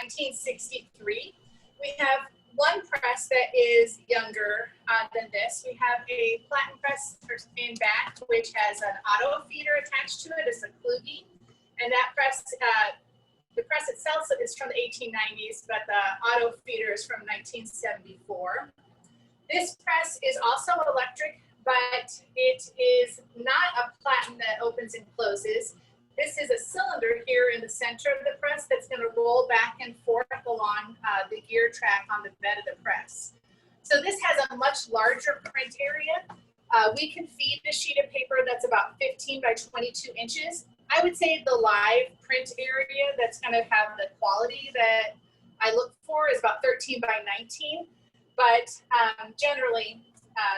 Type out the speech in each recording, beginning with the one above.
1963. We have one press that is younger than this. We have a platen press in back, which has an auto feeder attached to it as a klugge. And that press, the press itself is from the 1890s, but the auto feeder is from 1974. This press is also electric, but it is not a platen that opens and closes. This is a cylinder here in the center of the press that's going to roll back and forth along the gear track on the bed of the press. So this has a much larger print area. We can feed a sheet of paper that's about 15 by 22 inches. I would say the live print area that's going to have the quality that I look for is about 13 by 19, but generally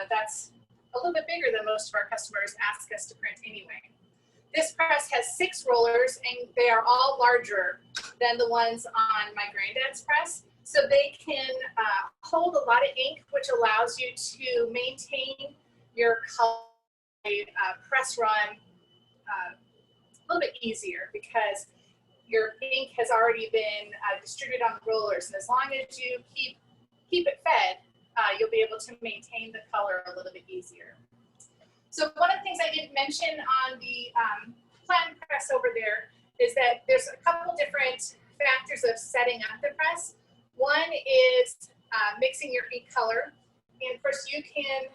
that's a little bit bigger than most of our customers ask us to print anyway. This press has 6 rollers, and they are all larger than the ones on my granddad's press. So they can hold a lot of ink, which allows you to maintain your color press run a little bit easier because your ink has already been distributed on the rollers. And as long as you keep it fed, you'll be able to maintain the color a little bit easier. So one of the things I didn't mention on the platen press over there is that there's a couple different factors of setting up the press. One is mixing your ink color. And of course you can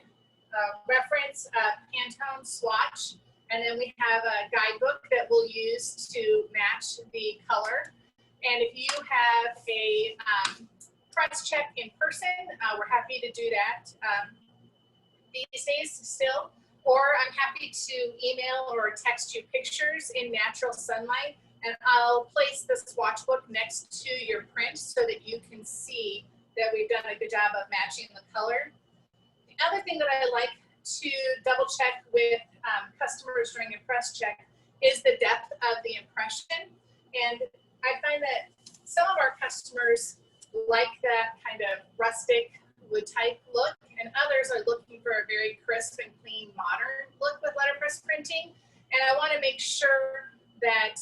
reference a Pantone swatch, and then we have a guidebook that we'll use to match the color. And if you have a press check in person, we're happy to do that these days still. Or I'm happy to email or text you pictures in natural sunlight, and I'll place the swatch book next to your print so that you can see that we've done a good job of matching the color. The other thing that I like to double check with customers during a press check is the depth of the impression. And I find that some of our customers like that kind of rustic wood type look, and others are looking for a very crisp and clean modern look with letterpress printing. And I want to make sure that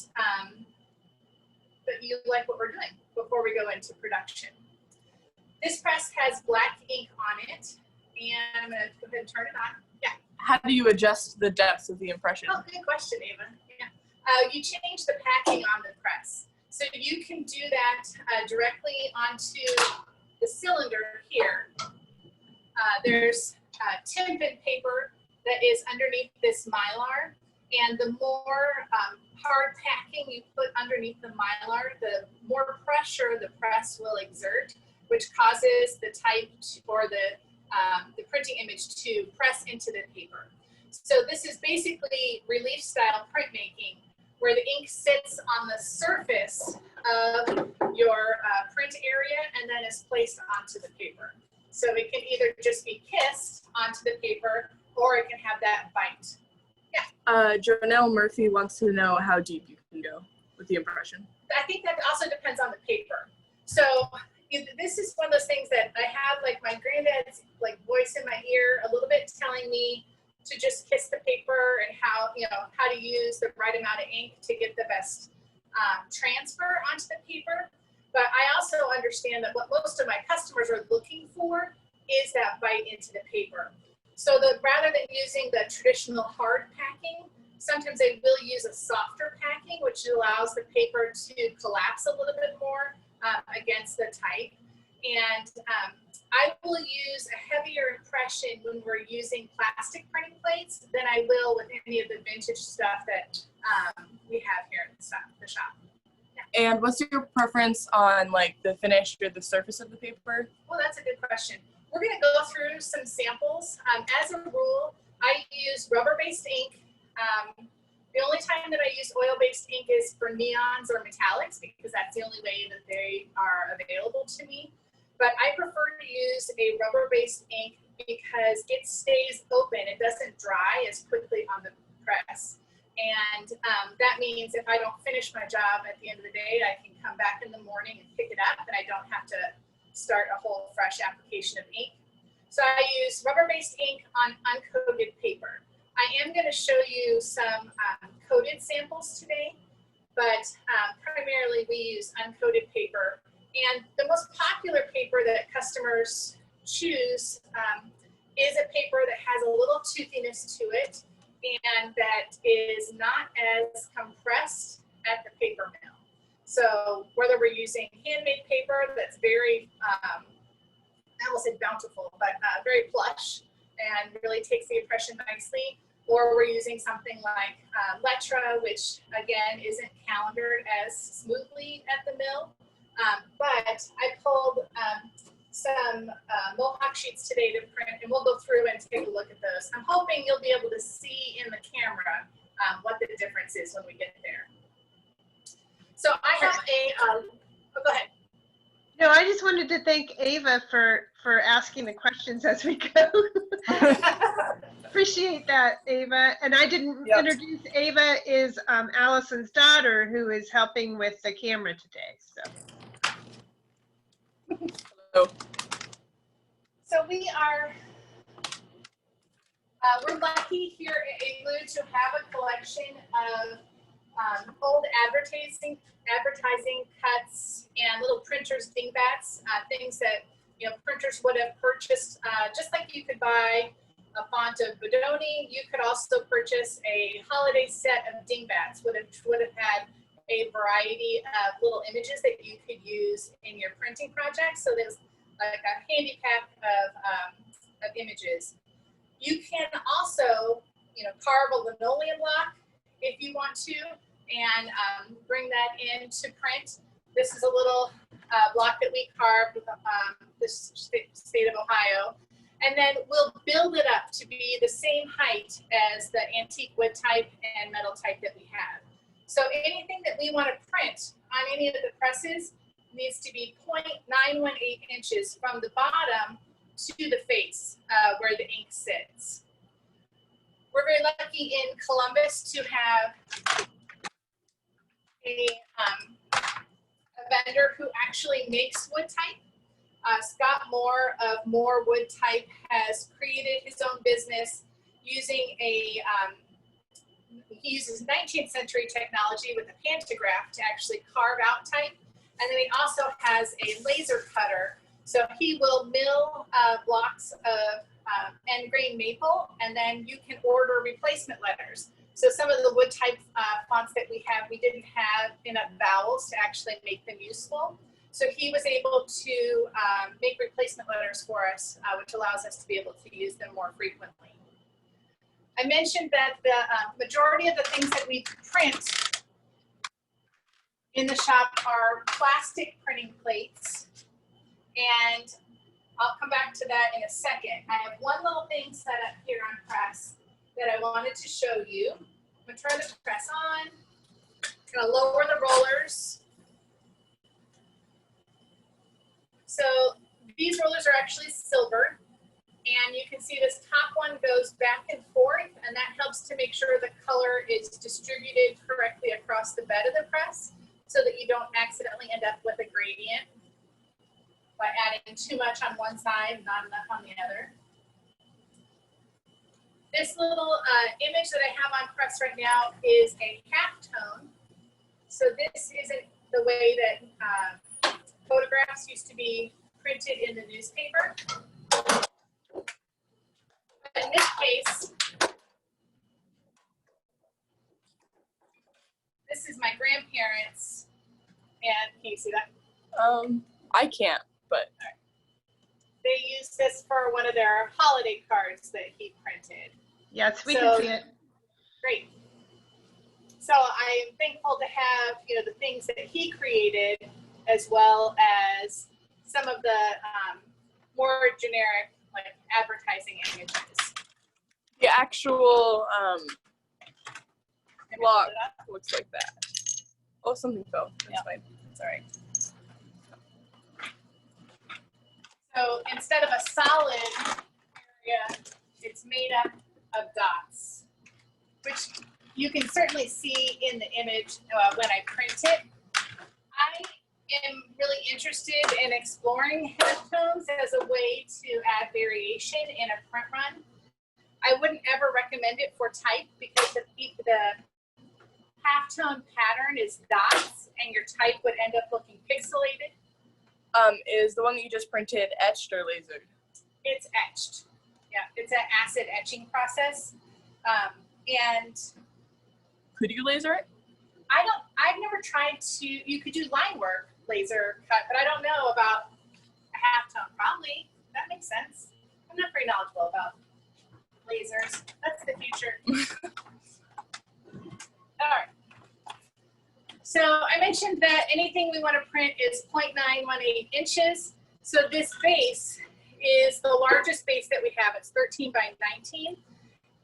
that you like what we're doing before we go into production. This press has black ink on it, and I'm going to go ahead and turn it on. Yeah. How do you adjust the depth of the impression? Oh, good question, Ava. Yeah. You change the packing on the press. So you can do that directly onto the cylinder here. There's Timpin paper that is underneath this Mylar, and the more hard packing you put underneath the Mylar, the more pressure the press will exert, which causes the type or the printing image to press into the paper. So this is basically relief style printmaking, where the ink sits on the surface of your print area and then is placed onto the paper. So it can either just be kissed onto the paper, or it can have that bite. Yeah. Jonelle Murphy wants to know how deep you can go with the impression. I think that also depends on the paper. So this is one of those things that I have like my granddad's like voice in my ear a little bit telling me to just kiss the paper and how to use the right amount of ink to get the best transfer onto the paper. But I also understand that what most of my customers are looking for is that bite into the paper. So rather than using the traditional hard packing, sometimes they will use a softer packing, which allows the paper to collapse a little bit more against the type. And I will use a heavier impression when we're using plastic printing plates than I will with any of the vintage stuff that we have here in the shop. Yeah. And what's your preference on like the finish or the surface of the paper? Well, that's a good question. We're going to go through some samples. As a rule, I use rubber-based ink. The only time that I use oil-based ink is for neons or metallics, because that's the only way that they are available to me. But I prefer to use a rubber-based ink because it stays open. It doesn't dry as quickly on the press. And that means if I don't finish my job at the end of the day, I can come back in the morning and pick it up, and I don't have to start a whole fresh application of ink. So I use rubber-based ink on uncoated paper. I am going to show you some coated samples today, but primarily we use uncoated paper. customers choose is a paper that has a little toothiness to it and that is not as compressed at the paper mill. So whether we're using handmade paper that's very, I almost said bountiful, but very plush and really takes the impression nicely, or we're using something like Lettra, which again isn't calendared as smoothly at the mill. But I pulled some Mohawk sheets today to print, and we'll go through and take a look at those. I'm hoping you'll be able to see in the camera what the difference is when we get there. So I have a, oh, go ahead. No, I just wanted to thank Ava for asking the questions as we go. Appreciate that, Ava. And I didn't introduce Ava is Allison's daughter, who is helping with the camera today. Hello. So we are, we're lucky here at Igloo to have a collection of old advertising cuts and little printers dingbats, things that printers would have purchased. Just like you could buy a font of Bodoni, you could also purchase a holiday set of dingbats. Would have had a variety of little images that you could use in your printing project. So there's like a handy pack of images. You can also carve a linoleum block if you want to, and bring that in to print. This is a little block that we carved with the state of Ohio. And then we'll build it up to be the same height as the antique wood type and metal type that we have. So anything that we want to print on any of the presses needs to be 0.918 inches from the bottom to the face where the ink sits. We're very lucky in Columbus to have a vendor who actually makes wood type. Scott Moore of Moore Wood Type has created his own business using he uses 19th century technology with a pantograph to actually carve out type. And then he also has a laser cutter. So he will mill blocks of end grain maple, and then you can order replacement letters. So some of the wood type fonts that we have, we didn't have enough vowels to actually make them useful. So he was able to make replacement letters for us, which allows us to be able to use them more frequently. I mentioned that the majority of the things that we print in the shop are plastic printing plates, and I'll come back to that in a second. I have one little thing set up here on press that I wanted to show you. I'm gonna turn the press on, gonna lower the rollers. So these rollers are actually silver, and you can see this top one goes back and forth, and that helps to make sure the color is distributed correctly across the bed of the press so that you don't accidentally end up with a gradient by adding too much on one side, not enough on the other. This little image that I have on press right now is a halftone. So this isn't the way that photographs used to be printed in the newspaper. But in this case, this is my grandparents, and can you see that? I can't, but they used this for one of their holiday cards that he printed. Yes, we can see it. Great. So I am thankful to have the things that he created, as well as some of the more generic like advertising images. the actual block looks like that. Oh, something fell. That's fine. It's all right. So instead of a solid area, it's made up of dots, which you can certainly see in the image when I print it. I am really interested in exploring halftones as a way to add variation in a print run. I wouldn't ever recommend it for type because the halftone pattern is dots and your type would end up looking pixelated. Is the one that you just printed etched or lasered? It's etched. Yeah, it's an acid etching process. And Could you laser it? I've never tried to, you could do line work, laser cut, but I don't know about a half tone. Probably, that makes sense. I'm not very knowledgeable about lasers. That's the future. All right. So I mentioned that anything we want to print is 0.918 inches. So this base is the largest base that we have. It's 13 by 19.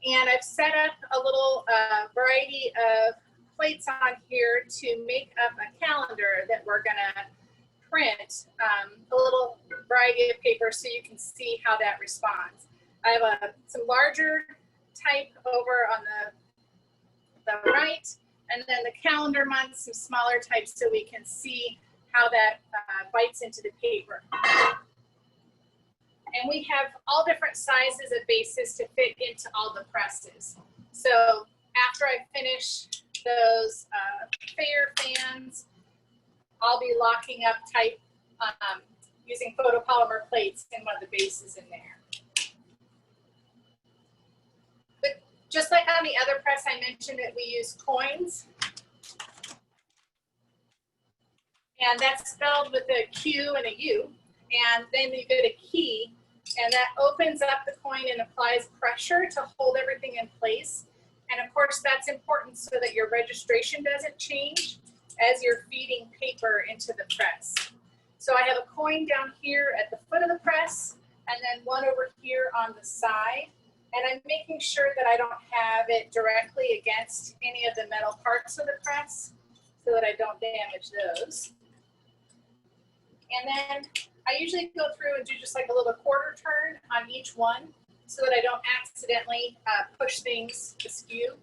And I've set up a little variety of plates on here to make up a calendar that we're gonna print, a little variety of papers so you can see how that responds. I have some larger type over on the right, and then the calendar months, some smaller types so we can see how that bites into the paper. And we have all different sizes of bases to fit into all the presses. So after I finish those fair fans, I'll be locking up type using photopolymer plates in one of the bases in there. But just like on the other press, I mentioned that we use coins. And that's spelled with a Q and a U. And then you get a key, and that opens up the coin and applies pressure to hold everything in place. And of course, that's important so that your registration doesn't change as you're feeding paper into the press. So I have a coin down here at the foot of the press, and then one over here on the side. And I'm making sure that I don't have it directly against any of the metal parts of the press so that I don't damage those. And then I usually go through and do just like a little quarter turn on each one so that I don't accidentally push things askew.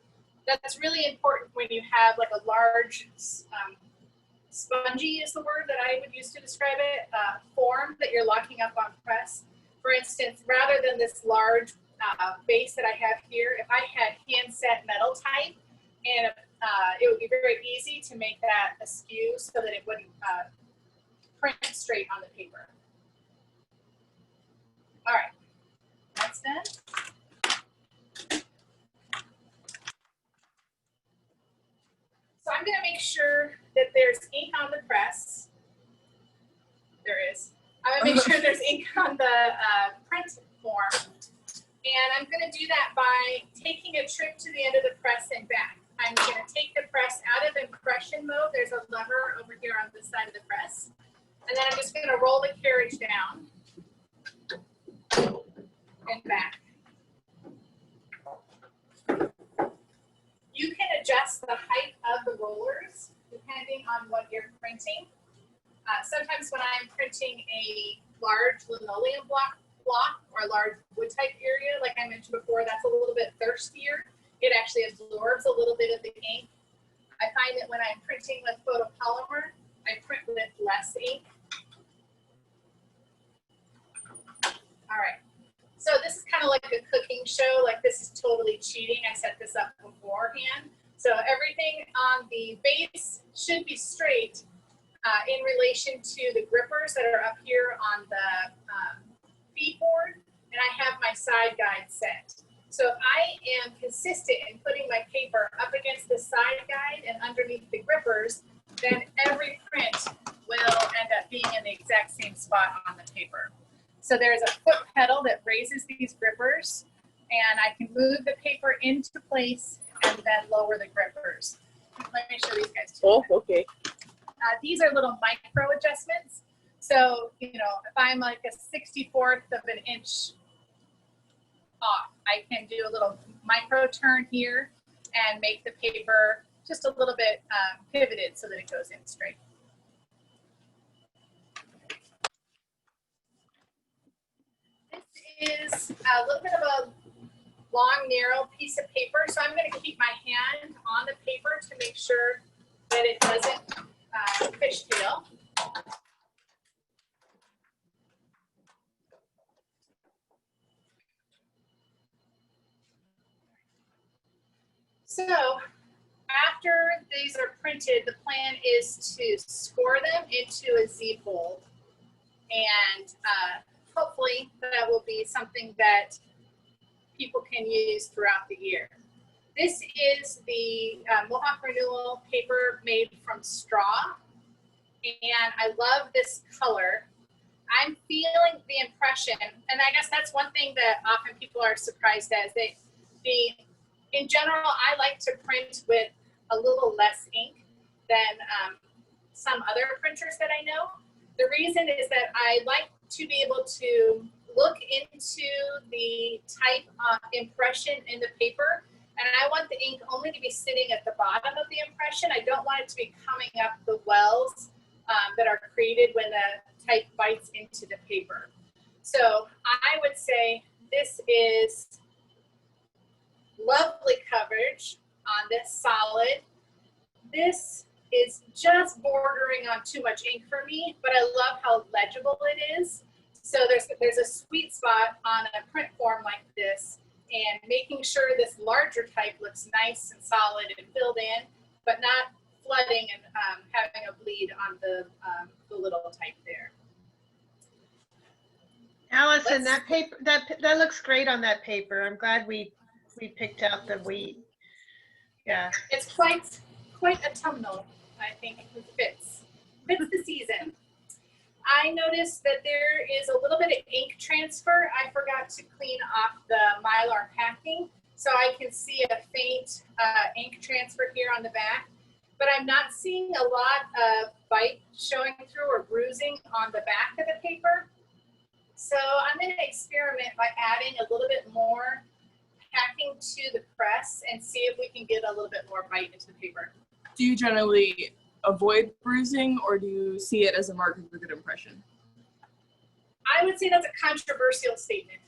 That's really important when you have like a large, spongy is the word that I would use to describe it, form that you're locking up on press. For instance, rather than this large base that I have here, if I had hand set metal type, and it would be very easy to make that askew so that it wouldn't print straight on the paper. All right, that's done. So I'm gonna make sure that there's ink on the press. There is. I'm gonna make sure there's ink on the print form. And I'm gonna do that by taking a trip to the end of the press and back. I'm gonna take the press out of impression mode. There's a lever over here on this side of the press. And then I'm just gonna roll the carriage down and back. You can adjust the height of the rollers depending on what you're printing. Sometimes when I'm printing a large linoleum block or a large wood type area, like I mentioned before, that's a little bit thirstier. It actually absorbs a little bit of the ink. I find that when I'm printing with photopolymer, I print with less ink. All right, so this is kind of like a cooking show. Like this is totally cheating. I set this up beforehand. So everything on the base should be straight in relation to the grippers that are up here on the feed board, and I have my side guide set. So if I am consistent in putting my paper up against the side guide and underneath the grippers, then every print will end up being in the exact same spot on the paper. So there's a foot pedal that raises these grippers, and I can move the paper into place and then lower the grippers. Let me show these guys too. Oh, okay. These are little micro adjustments. So, you know, if I'm like a 64th of an inch off, I can do a little micro turn here and make the paper just a little bit pivoted so that it goes in straight. This is a little bit of a long, narrow piece of paper. So I'm going to keep my hand on the paper to make sure that it doesn't fishtail. So after these are printed, the plan is to score them into a Z fold. and hopefully that will be something that people can use throughout the year. This is the Mohawk Renewal paper made from straw, and I love this color. I'm feeling the impression, and I guess that's one thing that often people are surprised at, is in general, I like to print with a little less ink than some other printers that I know. The reason is that I like to be able to look into the type of impression in the paper, and I want the ink only to be sitting at the bottom of the impression. I don't want it to be coming up the wells that are created when the type bites into the paper. So I would say this is lovely coverage on this solid. This is just bordering on too much ink for me, but I love how legible it is. So there's a sweet spot on a print form like this, and making sure this larger type looks nice and solid and filled in, but not flooding and having a bleed on the little type there. Allison, that paper, that looks great on that paper. I'm glad we picked out the wheat. Yeah. It's quite a tumnel. I think it fits the season. I noticed that there is a little bit of ink transfer. I forgot to clean off the Mylar packing, so I can see a faint ink transfer here on the back, but I'm not seeing a lot of bite showing through or bruising on the back of the paper. So I'm going to experiment by adding a little bit more packing to the press and see if we can get a little bit more bite into the paper. Do you generally avoid bruising, or do you see it as a mark of a good impression? I would say that's a controversial statement,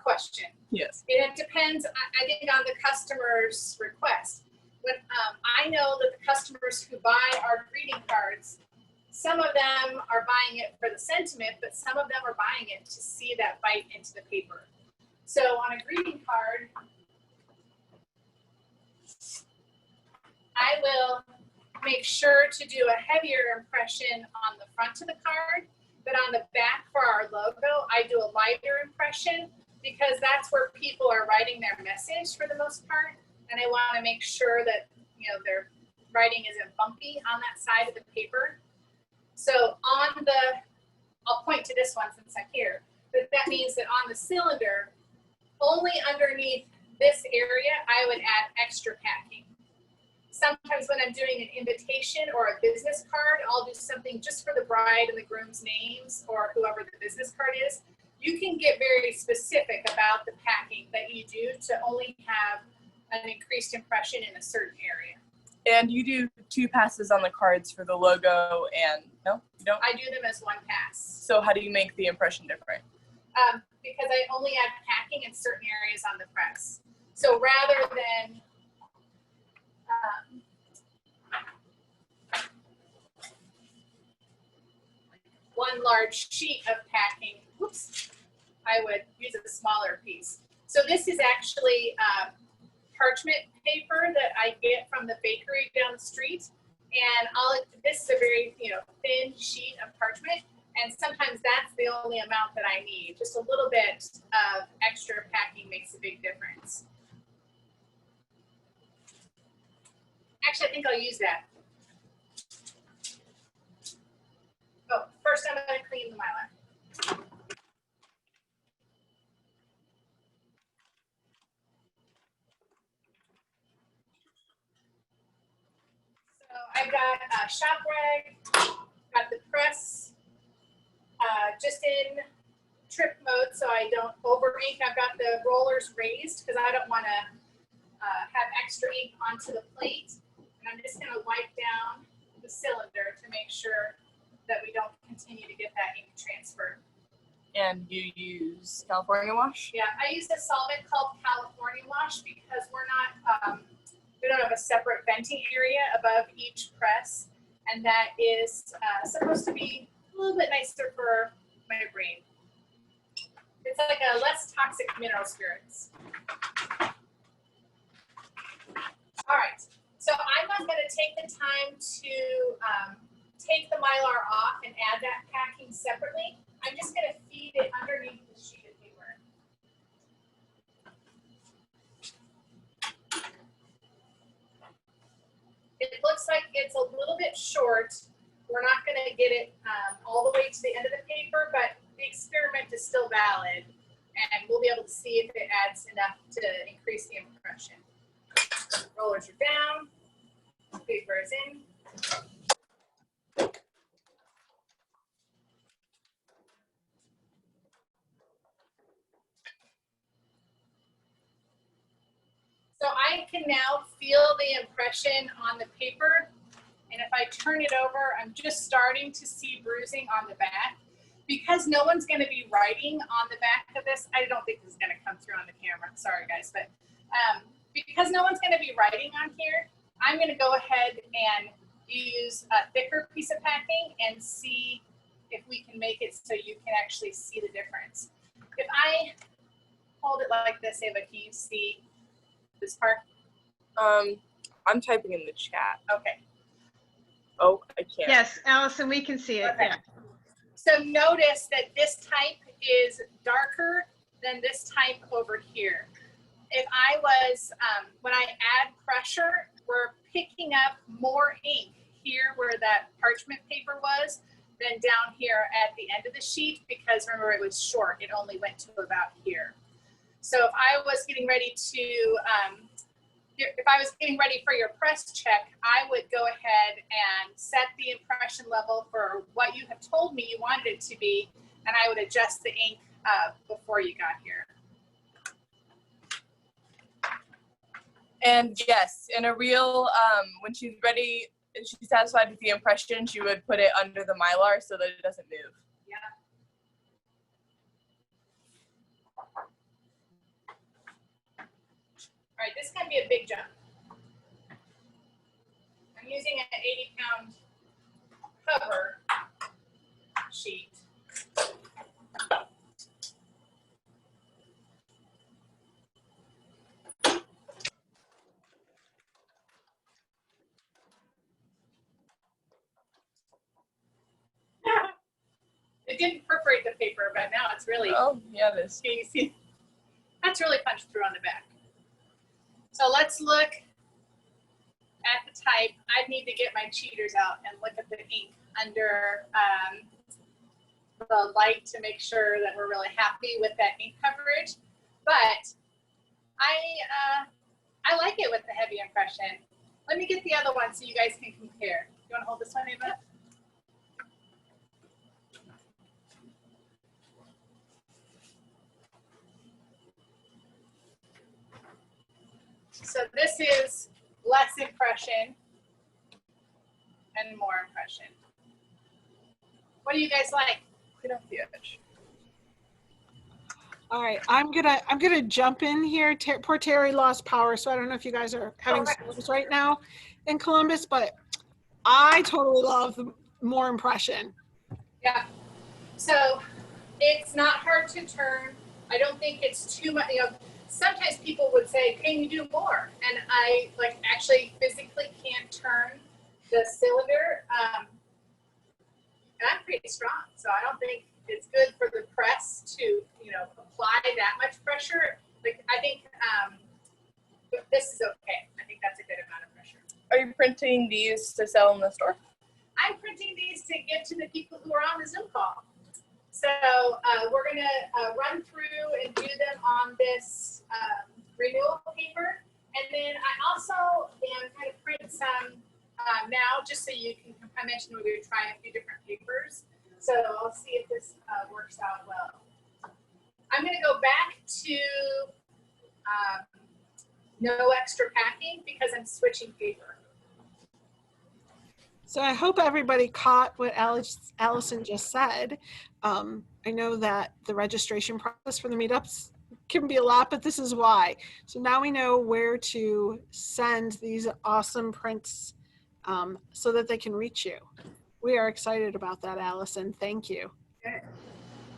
question. Yes. It depends, I think, on the customer's request. When I know that the customers who buy our greeting cards, some of them are buying it for the sentiment, but some of them are buying it to see that bite into the paper. So on a greeting card, I will make sure to do a heavier impression on the front of the card, but on the back for our logo, I do a lighter impression because that's where people are writing their message for the most part, and I want to make sure that, you know, their writing isn't bumpy on that side of the paper. So on the, I'll point to this one since I'm here, but that means that on the cylinder, only underneath this area, I would add extra packing. Sometimes when I'm doing an invitation or a business card, I'll do something just for the bride and the groom's names or whoever the business card is. You can get very specific about the packing that you do to only have an increased impression in a certain area. And you do 2 passes on the cards for the logo, and no, you don't? I do them as 1 pass. So how do you make the impression different? Because I only add packing in certain areas on the press. So rather than one large sheet of packing, whoops, I would use a smaller piece. So this is actually parchment paper that I get from the bakery down the street, and this is a very thin sheet of parchment, and sometimes that's the only amount that I need. Just a little bit of extra packing makes a big difference. Actually, I think I'll use that. Oh, first I'm going to clean the Mylar. So I've got a shop rag, got the press, just in trip mode so I don't over ink. I've got the rollers raised because I don't want to have extra ink onto the plate. And I'm just going to wipe down the cylinder to make sure that we don't continue to get that ink transfer. And you use California wash? Yeah, I use a solvent called California wash because we're not, we don't have a separate venting area above each press. And that is supposed to be a little bit nicer for my brain. It's like a less toxic mineral spirits. All right, so I'm not going to take the time to take the Mylar off and add that packing separately. I'm just going to feed it underneath the sheet of paper. It looks like it's a little bit short. We're not going to get it all the way to the end of the paper, but the experiment is still valid, and we'll be able to see if it adds enough to increase the impression. Rollers are down, paper is in. So I can now feel the impression on the paper, and if I turn it over, I'm just starting to see bruising on the back. Because no one's going to be writing on the back of this, I don't think this is going to come through on the camera, sorry guys, but because no one's going to be writing on here, I'm going to go ahead and use a thicker piece of packing and see if we can make it so you can actually see the difference. If I hold it like this, Ava, can you see this part? I'm typing in the chat. Okay. Oh, I can't. Yes, Allison, we can see it. Okay. Yeah. So notice that this type is darker than this type over here. If I was, when I add pressure, we're picking up more ink here where that parchment paper was than down here at the end of the sheet, because remember it was short, it only went to about here. So if I was getting ready to, if I was getting ready for your press check, I would go ahead and set the impression level for what you have told me you wanted it to be, and I would adjust the ink before you got here. And yes, in a real, when she's ready and she's satisfied with the impression, she would put it under the Mylar so that it doesn't move. Yeah. All right, this is going to be a big jump. I'm using an 80-pound cover sheet. It didn't perforate the paper, but now it's really, Oh, yeah, it is. can you see? That's really punched through on the back. So let's look at the type. I need to get my cheaters out and look at the ink under the light to make sure that we're really happy with that ink coverage. But I like it with the heavy impression. Let me get the other one so you guys can compare. You want to hold this one, Ava? So this is less impression and more impression. What do you guys like? Clean up the edge. All right, I'm gonna jump in here. Poor Terry lost power, so I don't know if you guys are having storms right now in Columbus, but I totally love the more impression. Yeah. So it's not hard to turn. I don't think it's too much. You know, sometimes people would say, "Can you do more?" And I actually physically can't turn the cylinder. And I'm pretty strong, so I don't think it's good for the press to, apply that much pressure. I think this is okay. I think that's a good amount of pressure. Are you printing these to sell in the store? I'm printing these to give to the people who are on the Zoom call. So we're going to run through and do them on this renewal paper. And then I also am going to print some now, just so you can, I mentioned we were trying a few different papers. So I'll see if this works out well. I'm going to go back to no extra packing because I'm switching paper. So I hope everybody caught what Allison just said. I know that the registration process for the meetups can be a lot, but this is why. So now we know where to send these awesome prints so that they can reach you. We are excited about that, Allison. Thank you. Okay.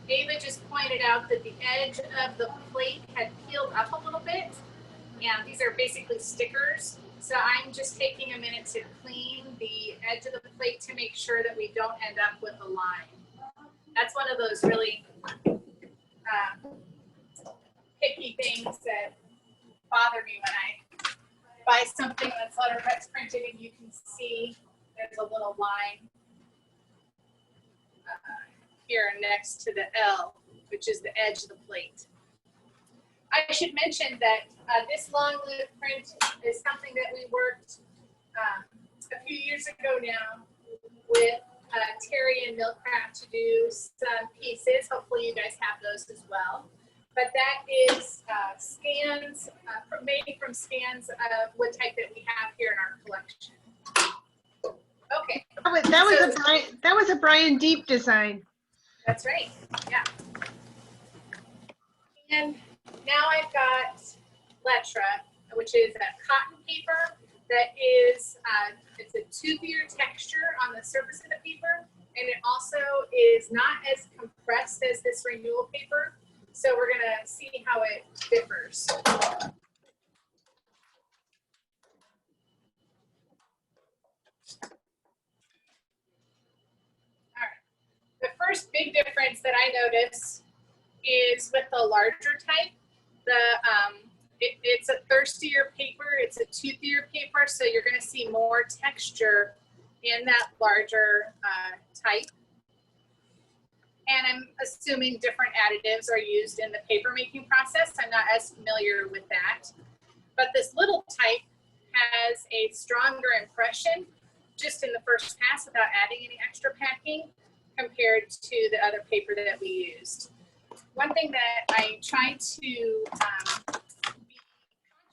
David just pointed out that the edge of the plate had peeled up a little bit. And these are basically stickers. So I'm just taking a minute to clean the edge of the plate to make sure that we don't end up with a line. That's one of those really picky things that bother me when I buy something that's letterpress printed and you can see there's a little line here next to the L, which is the edge of the plate. I should mention that this long loop print is something that we worked a few years ago now with Terry and Millcraft to do some pieces. Hopefully you guys have those as well. But that is scans, made from scans of wood type that we have here in our collection. Okay. That was a Brian Deep design. That's right, yeah. And now I've got Letra, which is a cotton paper that is, it's a tubular texture on the surface of the paper, and it also is not as compressed as this renewal paper. So we're gonna see how it differs. All right, the first big difference that I notice is with the larger type. It's a thirstier paper, it's a toothier paper, so you're gonna see more texture in that larger type. And I'm assuming different additives are used in the paper making process. I'm not as familiar with that. But this little type has a stronger impression just in the first pass without adding any extra packing compared to the other paper that we used. One thing that I try to be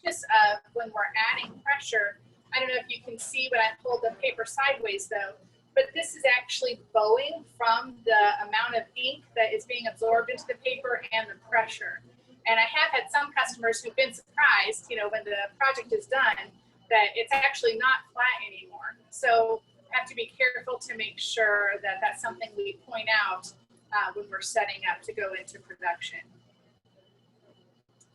conscious of when we're adding pressure, I don't know if you can see, but I pulled the paper sideways though, but this is actually bowing from the amount of ink that is being absorbed into the paper and the pressure. And I have had some customers who've been surprised, you know, when the project is done, that it's actually not flat anymore. So I have to be careful to make sure that that's something we point out when we're setting up to go into production.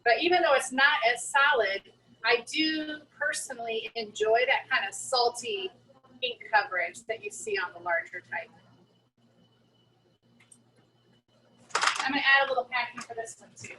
But even though it's not as solid, I do personally enjoy that kind of salty ink coverage that you see on the larger type. I'm going to add a little packing for this one too.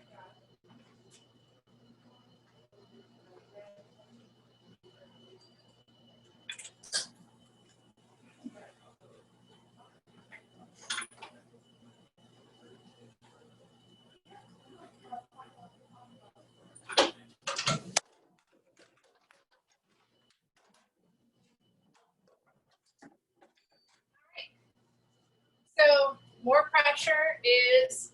So more pressure is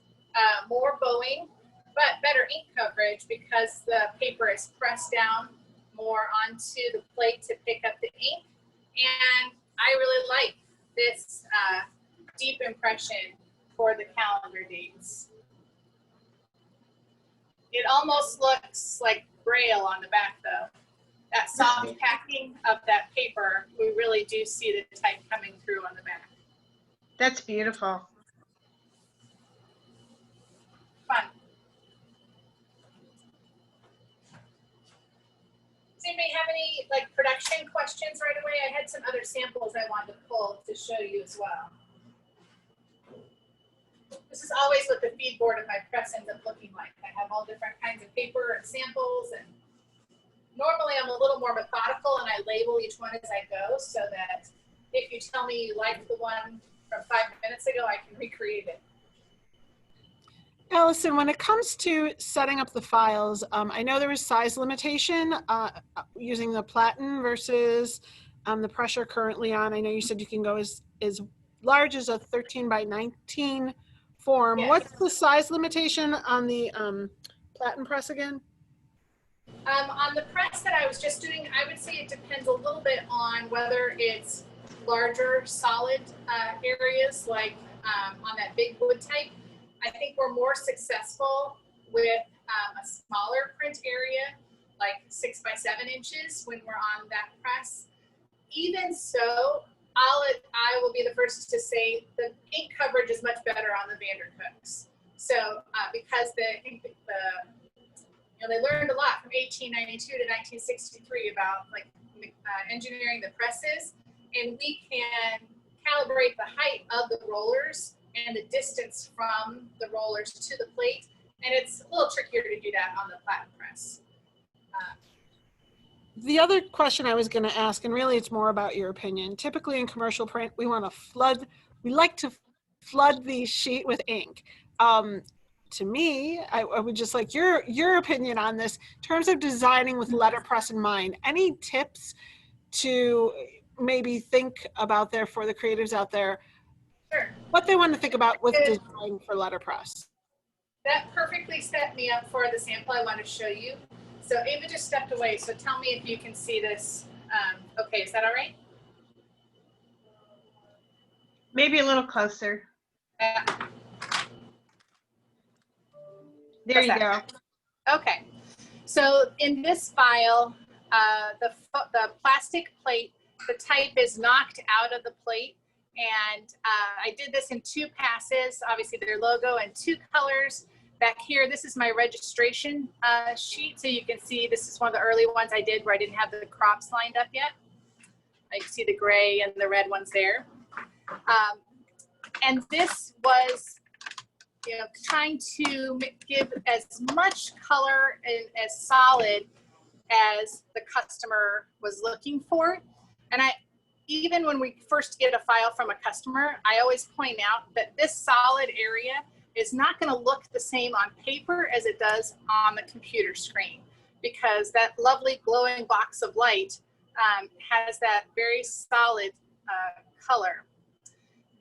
more bowing, but better ink coverage because the paper is pressed down more onto the plate to pick up the ink. And I really like this deep impression for the calendar dates. It almost looks like Braille on the back though. That soft packing of that paper, we really do see the type coming through on the back. That's beautiful. Fun. Does anybody have any like production questions right away? I had some other samples I wanted to pull to show you as well. This is always what the feed board of my press ends up looking like. I have all different kinds of paper and samples, and normally I'm a little more methodical and I label each one as I go so that if you tell me you like the one from 5 minutes ago, I can recreate it. Allison, when it comes to setting up the files, I know there was size limitation using the platen versus the pressure currently on. I know you said you can go as large as a 13 by 19 form. Yes. What's the size limitation on the platen press again? On the press that I was just doing, I would say it depends a little bit on whether it's larger solid areas like on that big wood type. I think we're more successful with a smaller print area, like 6 by 7 inches when we're on that press. Even so, I will be the first to say the ink coverage is much better on the Vandercooks. So because the You know, they learned a lot from 1892 to 1963 about like engineering the presses, and we can calibrate the height of the rollers and the distance from the rollers to the plate, and it's a little trickier to do that on the platen press. The other question I was going to ask, and really it's more about your opinion. Typically in commercial print, we like to flood the sheet with ink. To me, I would just like your opinion on this in terms of designing with letterpress in mind. Any tips to maybe think about there for the creatives out there? Sure. What they want to think about with design for letterpress? That perfectly set me up for the sample I want to show you. So Ava just stepped away, so tell me if you can see this. Okay, is that all right? Maybe a little closer. There you go. Okay, so in this file, the plastic plate, the type is knocked out of the plate, and I did this in 2 passes. Obviously their logo and 2 colors. Back here, this is my registration sheet, so you can see this is one of the early ones I did where I didn't have the crops lined up yet. You can see the gray and the red ones there. And this was, you know, trying to give as much color and as solid as the customer was looking for. And even when we first get a file from a customer, I always point out that this solid area is not going to look the same on paper as it does on the computer screen, because that lovely glowing box of light has that very solid color.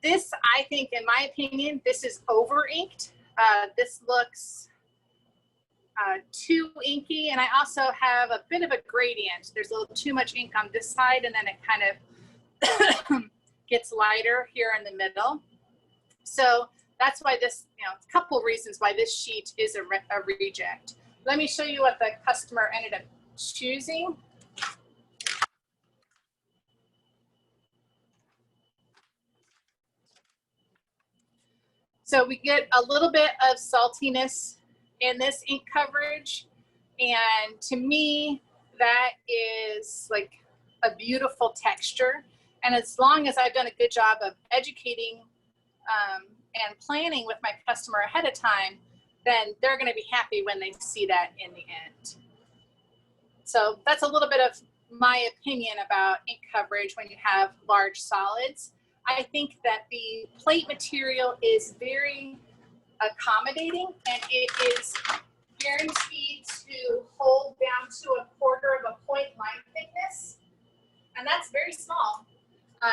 This, I think, in my opinion, this is over inked. This looks too inky, and I also have a bit of a gradient. There's a little too much ink on this side, and then it kind of gets lighter here in the middle. So that's why this, you know, a couple reasons why this sheet is a reject. Let me show you what the customer ended up choosing. So we get a little bit of saltiness in this ink coverage, and to me, that is like a beautiful texture. And as long as I've done a good job of educating and planning with my customer ahead of time, then they're going to be happy when they see that in the end. So that's a little bit of my opinion about ink coverage when you have large solids. I think that the plate material is very accommodating, and it is guaranteed to hold down to 1/4 of a point line thickness, and that's very small.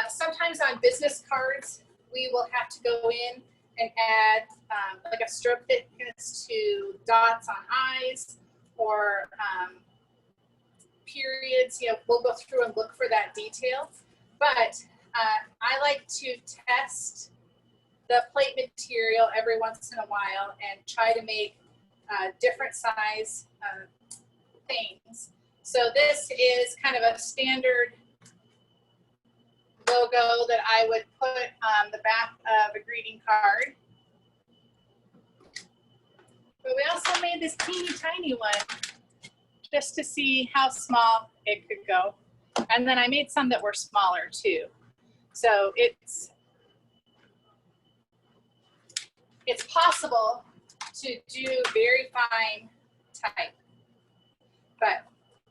Sometimes on business cards, we will have to go in and add like a stroke thickness to dots on eyes or periods. You know, we'll go through and look for that detail. But I like to test the plate material every once in a while and try to make different size things. So this is kind of a standard logo that I would put on the back of a greeting card. But we also made this teeny tiny one just to see how small it could go. And then I made some that were smaller too. So it's possible to do very fine type. But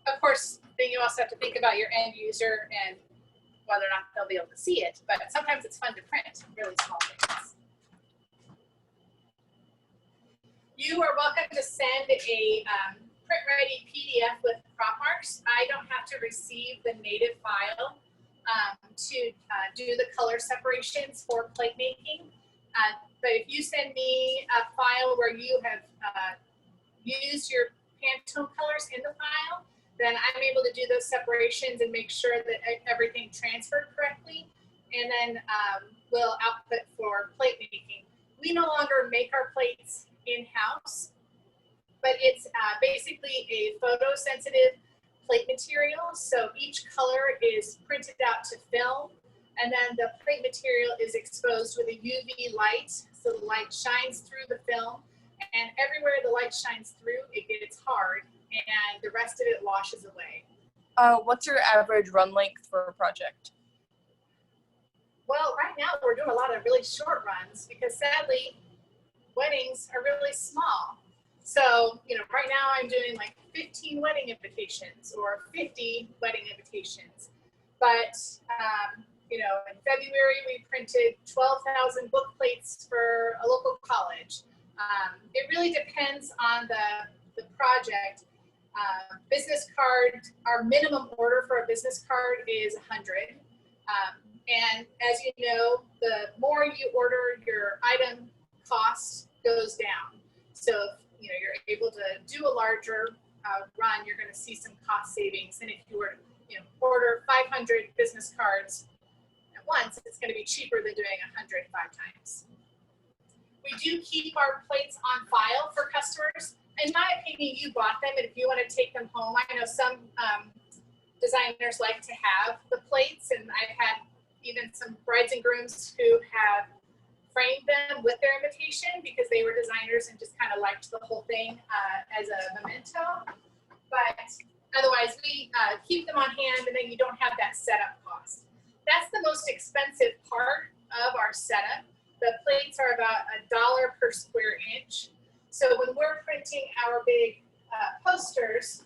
of course, then you also have to think about your end user and whether or not they'll be able to see it. But sometimes it's fun to print really small things. You are welcome to send a print-ready PDF with crop marks. I don't have to receive the native file to do the color separations for plate making. But if you send me a file where you have used your Pantone colors in the file, then I'm able to do those separations and make sure that everything transferred correctly, and then we'll output for plate making. We no longer make our plates in-house, but it's basically a photosensitive plate material. So each color is printed out to film, and then the plate material is exposed with a UV light. So the light shines through the film And everywhere the light shines through, it gets hard, and the rest of it washes away. What's your average run length for a project? Well, right now we're doing a lot of really short runs because sadly, weddings are really small. So, right now I'm doing like 15 wedding invitations or 50 wedding invitations. But, in February we printed 12,000 book plates for a local college. It really depends on the project. Business card, our minimum order for a business card is 100. And as you know, the more you order, your item cost goes down. So if you're able to do a larger run, you're going to see some cost savings. And if you were to order 500 business cards at once, it's going to be cheaper than doing 100 5 times. We do keep our plates on file for customers. In my opinion, you bought them, and if you want to take them home, I know some designers like to have the plates, and I've had even some brides and grooms who have framed them with their invitation because they were designers and just kind of liked the whole thing as a memento. But otherwise, we keep them on hand, and then you don't have that setup cost. That's the most expensive part of our setup. The plates are about $1 per square inch. So when we're printing our big posters,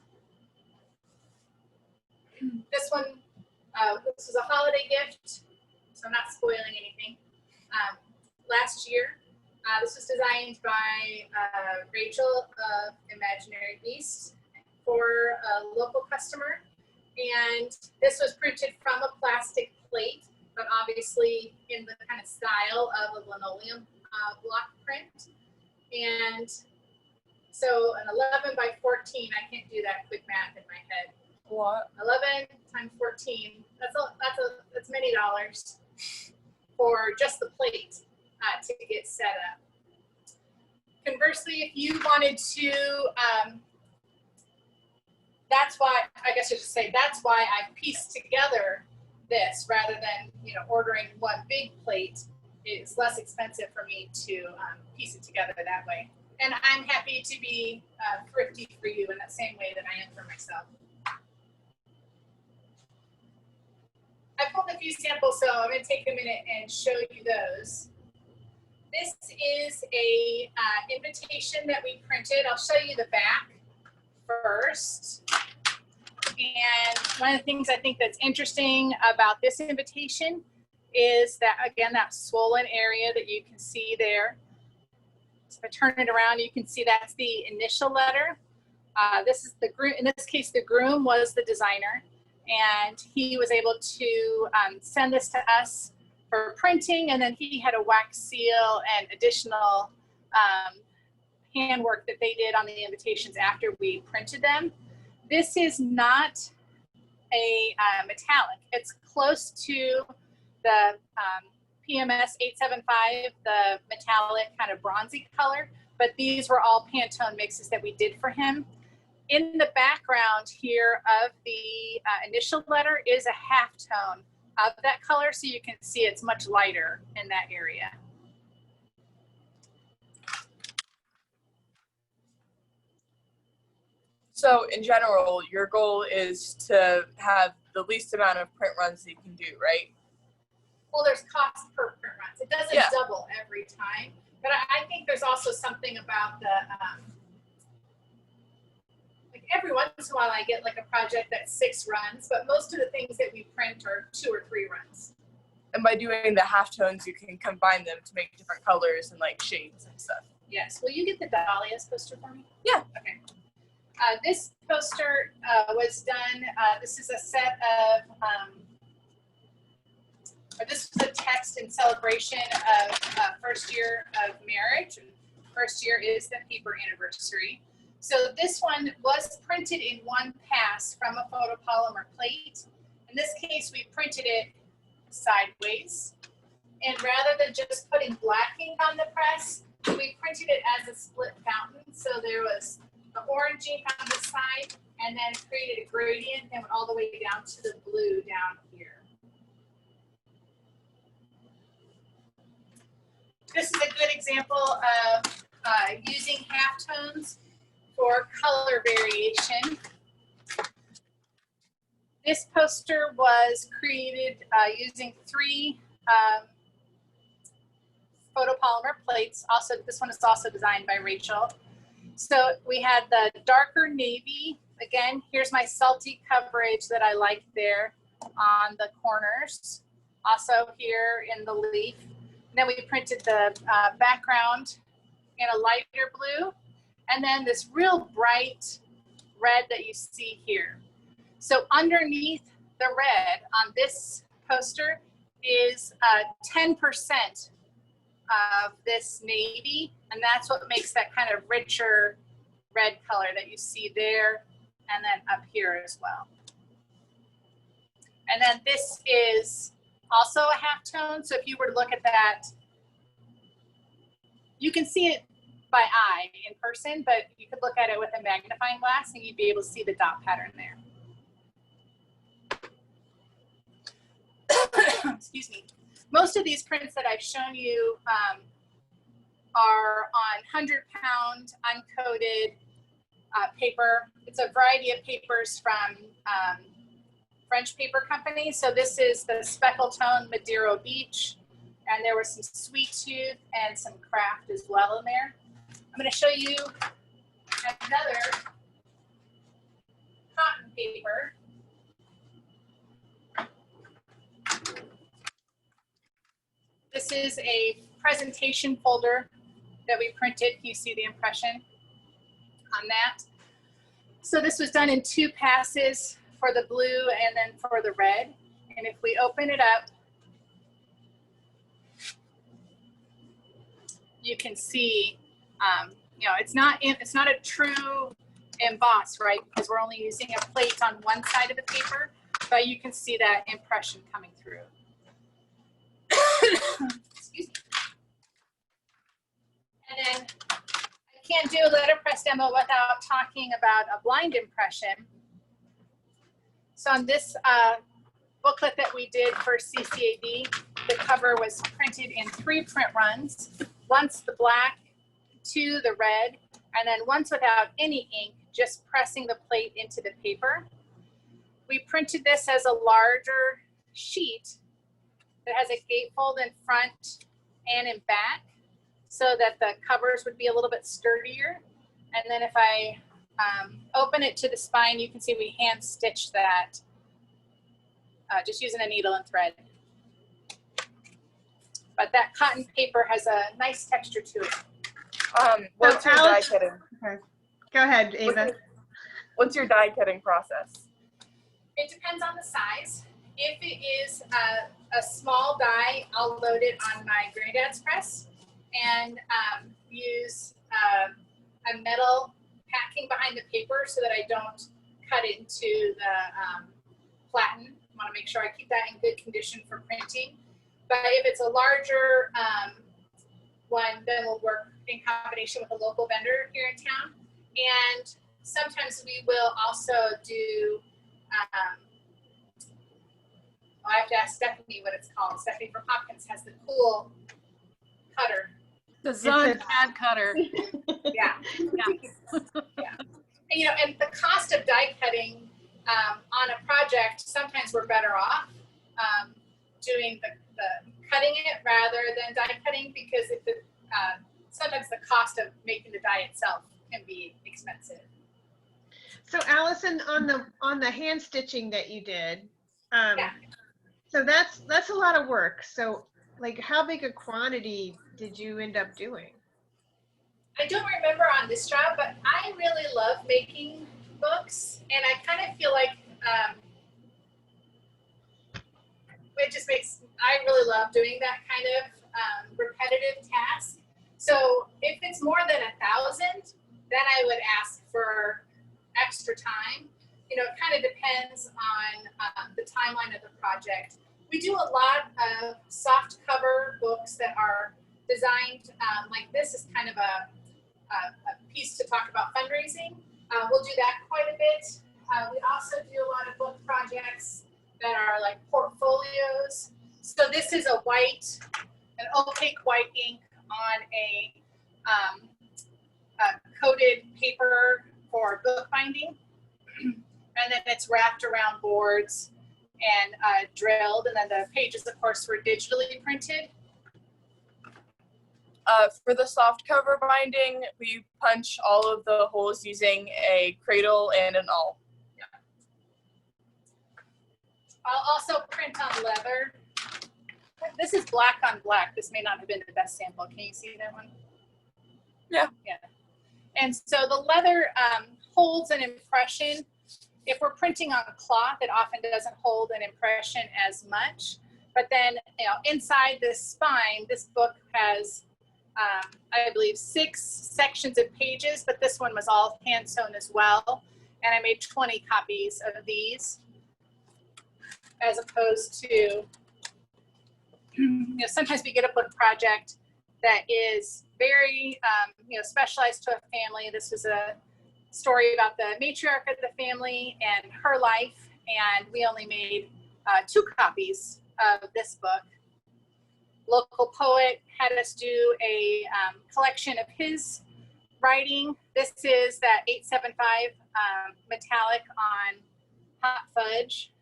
this one, this was a holiday gift, so I'm not spoiling anything. Last year, this was designed by Rachel of Imaginary Beast for a local customer. And this was printed from a plastic plate, but obviously in the kind of style of a linoleum block print. And so an 11 by 14, I can't do that quick math in my head. What? 11 times 14, that's many dollars for just the plate to get set up. Conversely, if you wanted to, that's why I pieced together this rather than ordering one big plate. It's less expensive for me to piece it together that way. And I'm happy to be thrifty for you in the same way that I am for myself. I pulled a few samples, so I'm going to take a minute and show you those. This is a invitation that we printed. I'll show you the back first. And one of the things I think that's interesting about this invitation is that, again, that swollen area that you can see there. So if I turn it around, you can see that's the initial letter. This is the groom. In this case, the groom was the designer, and he was able to send this to us for printing, and then he had a wax seal and additional handwork that they did on the invitations after we printed them. This is not a metallic. It's close to the PMS 875, the metallic kind of bronzy color, but these were all Pantone mixes that we did for him. In the background here of the initial letter is a halftone of that color, so you can see it's much lighter in that area. So in general, your goal is to have the least amount of print runs that you can do, right? Well, there's cost per print runs. It doesn't double every time, but I think there's also something about the, like every once in a while I get like a project that's 6 runs, but most of the things that we print are 2 or 3 runs. And by doing the halftones, you can combine them to make different colors and like shades and stuff. Yes. Will you get the Dahlia's poster for me? Yeah. Okay. This poster was done, this is a set of, this was a text in celebration of first year of marriage. First year is the paper anniversary. So this one was printed in one pass from a photopolymer plate. In this case, we printed it sideways. And rather than just putting black ink on the press, we printed it as a split fountain. So there was the orange ink on the side and then created a gradient and went all the way down to the blue down here. This is a good example of using halftones for color variation. This poster was created using 3 photopolymer plates. Also, this one is also designed by Rachel. So we had the darker navy. Again, here's my salty coverage that I liked there on the corners. Also here in the leaf. And then we printed the background in a lighter blue. And then this real bright red that you see here. So underneath the red on this poster is 10% of this navy, and that's what makes that kind of richer red color that you see there and then up here as well. And then this is also a halftone, so if you were to look at that, you can see it by eye in person, but you could look at it with a magnifying glass and you'd be able to see the dot pattern there. Excuse me. Most of these prints that I've shown you are on 100-pound uncoated paper. It's a variety of papers from French paper companies. So this is the Speckle Tone Madeira Beach, and there was some Sweet Tooth and some Craft as well in there. I'm going to show you another cotton paper. This is a presentation folder that we printed. You see the impression on that. So this was done in 2 passes for the blue and then for the red. And if we open it up, you can see, you know, it's not a true emboss, right? Because we're only using a plate on one side of the paper, but you can see that impression coming through. Excuse me. And then I can't do a letterpress demo without talking about a blind impression. So on this booklet that we did for CCAD, the cover was printed in 3 print runs. Once the black, 2 the red, and then once without any ink, just pressing the plate into the paper. We printed this as a larger sheet that has a gatefold in front and in back so that the covers would be a little bit sturdier. And then if I open it to the spine, you can see we hand stitched that just using a needle and thread. But that cotton paper has a nice texture to it. What's your die cutting? Okay. Go ahead, Ava. What's your die cutting process? It depends on the size. If it is a small die, I'll load it on my granddad's press and use a metal packing behind the paper so that I don't cut into the platen. I want to make sure I keep that in good condition for printing. But if it's a larger one, then we'll work in combination with a local vendor here in town. And sometimes we will also do, I have to ask Stephanie what it's called. Stephanie from Hopkins has the cool cutter. The Zun pad cutter. Yeah. Yeah. Yeah. And, you know, and the cost of die cutting on a project, sometimes we're better off doing the cutting it rather than die cutting, because if the, sometimes the cost of making the die itself can be expensive. So Allison, on the hand stitching that you did, Yeah. so that's a lot of work. So like, how big a quantity did you end up doing? I don't remember on this job, but I really love making books, and I kind of feel like it just makes, I really love doing that kind of repetitive task. So if it's more than 1,000, then I would ask for extra time. You know, it kind of depends on the timeline of the project. We do a lot of soft cover books that are designed, like this is kind of a piece to talk about fundraising. We'll do that quite a bit. We also do a lot of book projects that are like portfolios. So this is an opaque white ink on a coated paper for bookbinding. And then it's wrapped around boards and drilled. And then the pages, of course, were digitally printed. For the soft cover binding, we punch all of the holes using a cradle and an awl. Yeah. I'll also print on leather. This is black on black. This may not have been the best sample. Can you see that one? Yeah. Yeah. And so the leather holds an impression. If we're printing on cloth, it often doesn't hold an impression as much. But then, inside this spine, this book has, I believe, 6 sections of pages, but this one was all hand sewn as well. And I made 20 copies of these, as opposed to, sometimes we get a book project that is very, specialized to a family. This was a story about the matriarch of the family and her life, and we only made 2 copies of this book. Local poet had us do a collection of his writing. This is that 875 metallic on hot fudge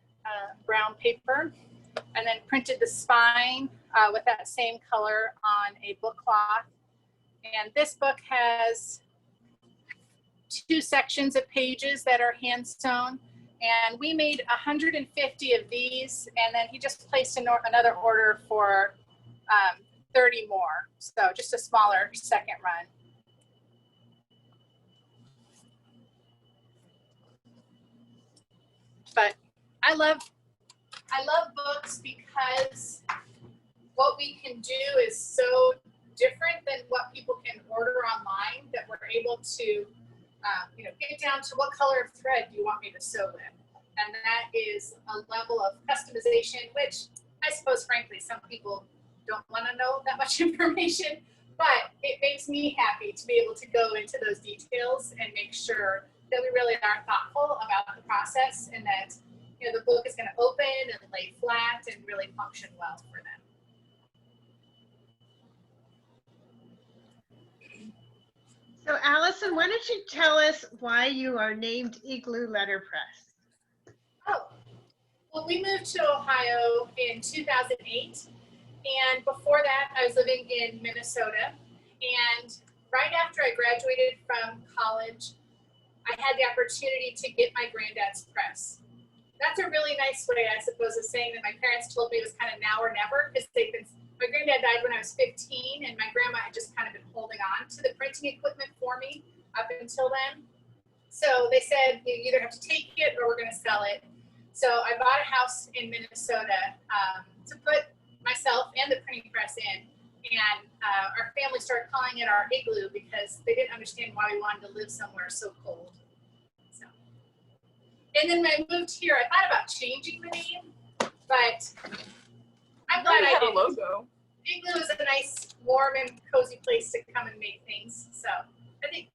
brown paper, and then printed the spine with that same color on a book cloth. And this book has 2 sections of pages that are hand sewn, and we made 150 of these, and then he just placed another order for 30 more, so just a smaller second run. But I love books because what we can do is so different than what people can order online, that we're able to get down to what color of thread do you want me to sew with. And that is a level of customization, which I suppose, frankly, some people don't want to know that much information, but it makes me happy to be able to go into those details and make sure that we really are thoughtful about the process, and that the book is going to open and lay flat and really function well for them. So Allison, why don't you tell us why you are named Igloo Letterpress? Oh, well, we moved to Ohio in 2008, and before that I was living in Minnesota. And right after I graduated from college, I had the opportunity to get my granddad's press. That's a really nice way, I suppose, of saying that my parents told me it was kind of now or never, because my granddad died when I was 15, and my grandma had just kind of been holding on to the printing equipment for me up until then. So they said, you either have to take it or we're going to sell it. So I bought a house in Minnesota to put myself and the printing press in, and our family started calling it our igloo because they didn't understand why we wanted to live somewhere so cold. And then when I moved here, I thought about changing the name, but I'm glad I didn't. A logo. Igloo is a nice, warm, and cozy place to come and make things. So I think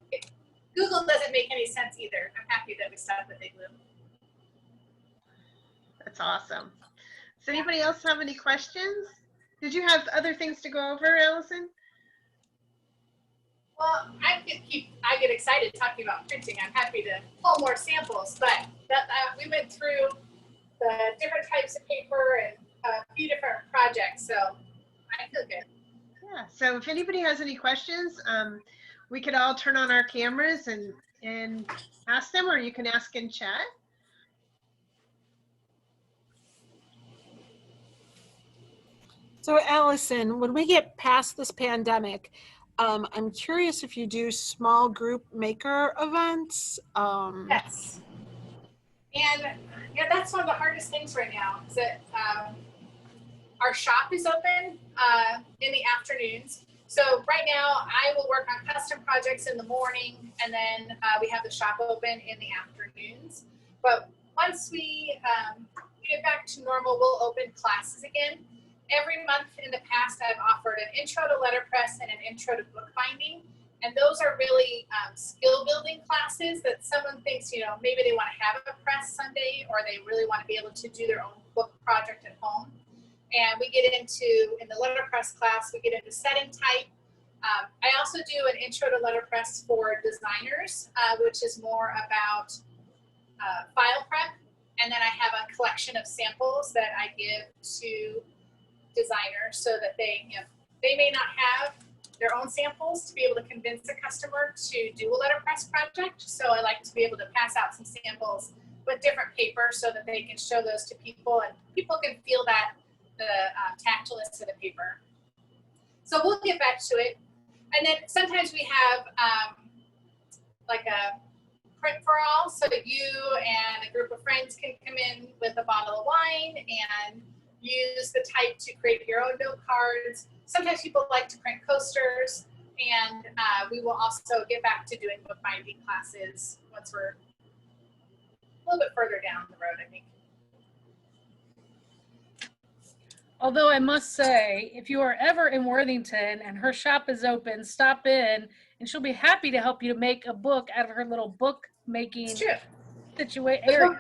Google doesn't make any sense either. I'm happy that we started with Igloo. That's awesome. Does anybody else have any questions? Did you have other things to go over, Allison? Well, I get excited talking about printing. I'm happy to pull more samples, but we went through the different types of paper and a few different projects, so I feel good. Yeah, so if anybody has any questions, we could all turn on our cameras and ask them, or you can ask in chat. So Allison, when we get past this pandemic, I'm curious if you do small group maker events. Yes. And yeah, that's one of the hardest things right now, is that our shop is open in the afternoons. So right now I will work on custom projects in the morning, and then we have the shop open in the afternoons. But once we get back to normal, we'll open classes again. Every month in the past, I've offered an intro to letterpress and an intro to bookbinding. And those are really skill building classes that someone thinks, maybe they want to have a press someday, or they really want to be able to do their own book project at home. And we get into, in the letterpress class, we get into setting type, I also do an intro to letterpress for designers, which is more about file prep. And then I have a collection of samples that I give to designers so that they, they may not have their own samples to be able to convince a customer to do a letterpress project. So I like to be able to pass out some samples with different paper so that they can show those to people and people can feel that, the tactileness of the paper. So we'll get back to it. And then sometimes we have like a print for all. So you and a group of friends can come in with a bottle of wine and use the type to create your own note cards. Sometimes people like to print coasters, and we will also get back to doing bookbinding classes once we're a little bit further down the road, I think. Although I must say, if you are ever in Worthington and her shop is open, stop in and she'll be happy to help you to make a book out of her little book making situation area.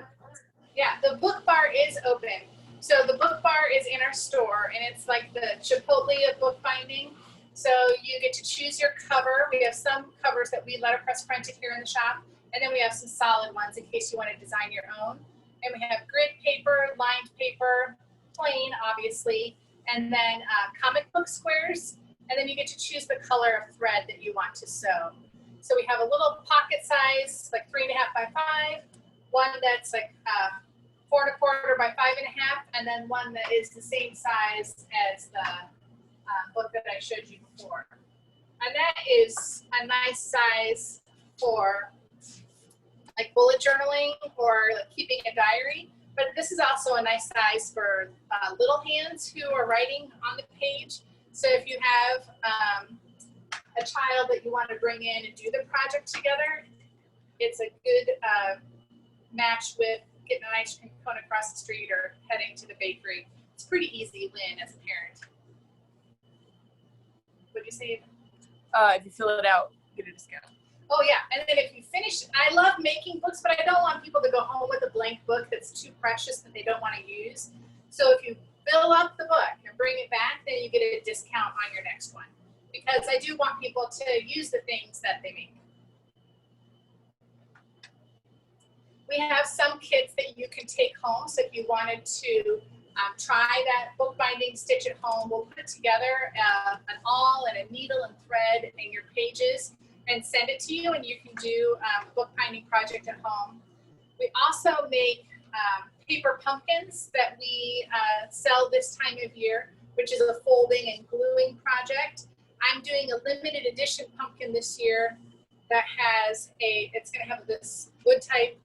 Yeah, the book bar is open. So the book bar is in our store, and it's like the Chipotle of bookbinding. So you get to choose your cover. We have some covers that we letterpress printed here in the shop, and then we have some solid ones in case you want to design your own. And we have grid paper, lined paper, plain, obviously, and then comic book squares. And then you get to choose the color of thread that you want to sew. So we have a little pocket size, like 3.5 by 5, one that's like 4.25 by 5.5, and then one that is the same size as the book that I showed you before. And that is a nice size for like bullet journaling or like keeping a diary. But this is also a nice size for little hands who are writing on the page. So if you have a child that you want to bring in and do the project together, it's a good match with getting an ice cream cone across the street or heading to the bakery. It's pretty easy, Lynn, as a parent. What'd you say? If you fill it out, get a discount. Oh yeah, and then if you finish, I love making books, but I don't want people to go home with a blank book that's too precious that they don't want to use. So if you fill up the book and bring it back, then you get a discount on your next one. Because I do want people to use the things that they make. We have some kits that you can take home. So if you wanted to try that bookbinding stitch at home, we'll put together an awl and a needle and thread and your pages and send it to you, and you can do a bookbinding project at home. We also make paper pumpkins that we sell this time of year, which is a folding and gluing project. I'm doing a limited edition pumpkin this year that has it's going to have this wood type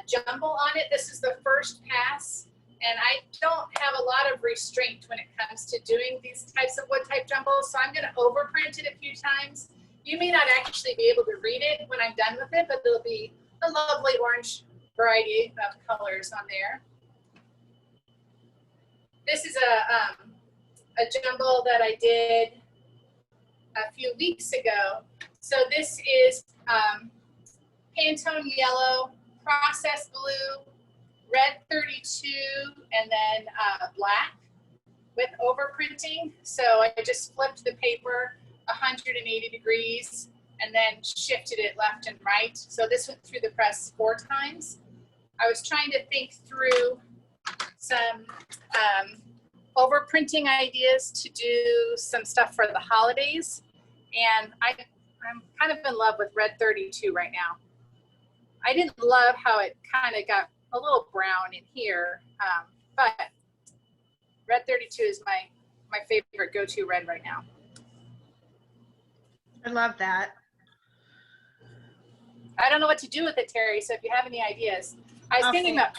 jumble on it. This is the first pass, and I don't have a lot of restraint when it comes to doing these types of wood type jumbles, so I'm going to overprint it a few times. You may not actually be able to read it when I'm done with it, but it'll be a lovely orange variety of colors on there. This is a jumble that I did a few weeks ago. So this is Pantone yellow, processed blue, red 32, and then black with overprinting. So I just flipped the paper 180 degrees and then shifted it left and right. So this went through the press 4 times. I was trying to think through some overprinting ideas to do some stuff for the holidays. And I'm kind of in love with red 32 right now. I didn't love how it kind of got a little brown in here, but red 32 is my favorite go-to red right now. I love that. I don't know what to do with it, Terry, so if you have any ideas. I was thinking about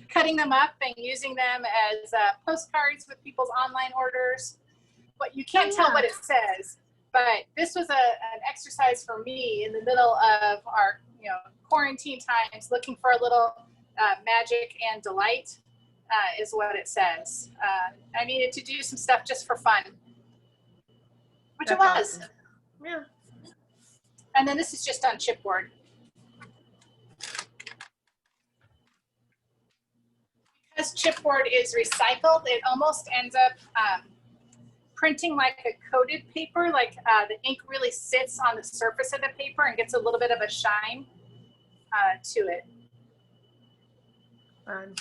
cutting them up and using them as postcards with people's online orders. But you can't tell what it says. But this was an exercise for me in the middle of our quarantine times, looking for a little magic and delight is what it says. I needed to do some stuff just for fun, which it was. Awesome. Yeah. And then this is just on chipboard. Because chipboard is recycled, it almost ends up printing like a coated paper, like the ink really sits on the surface of the paper and gets a little bit of a shine to it. Fun.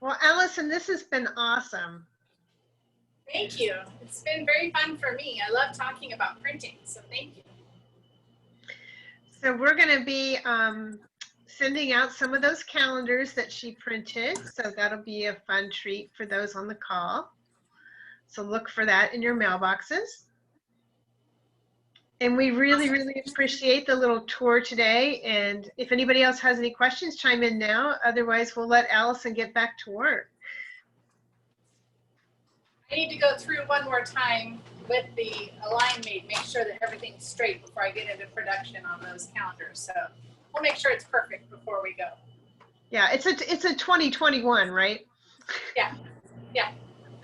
Well, Allison, this has been awesome. Thank you. It's been very fun for me. I love talking about printing, so thank you. So we're going to be sending out some of those calendars that she printed. So that'll be a fun treat for those on the call. So look for that in your mailboxes. And we really, really appreciate the little tour today. And if anybody else has any questions, chime in now. Otherwise, we'll let Allison get back to work. I need to go through one more time with the align mate, make sure that everything's straight before I get into production on those calendars. So we'll make sure it's perfect before we go. Yeah, it's a 2021, right? Yeah, yeah.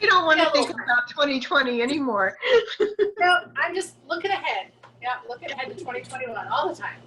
We don't want to think about 2020 anymore. No, I'm just looking ahead. Yeah, looking ahead to 2021 all the time.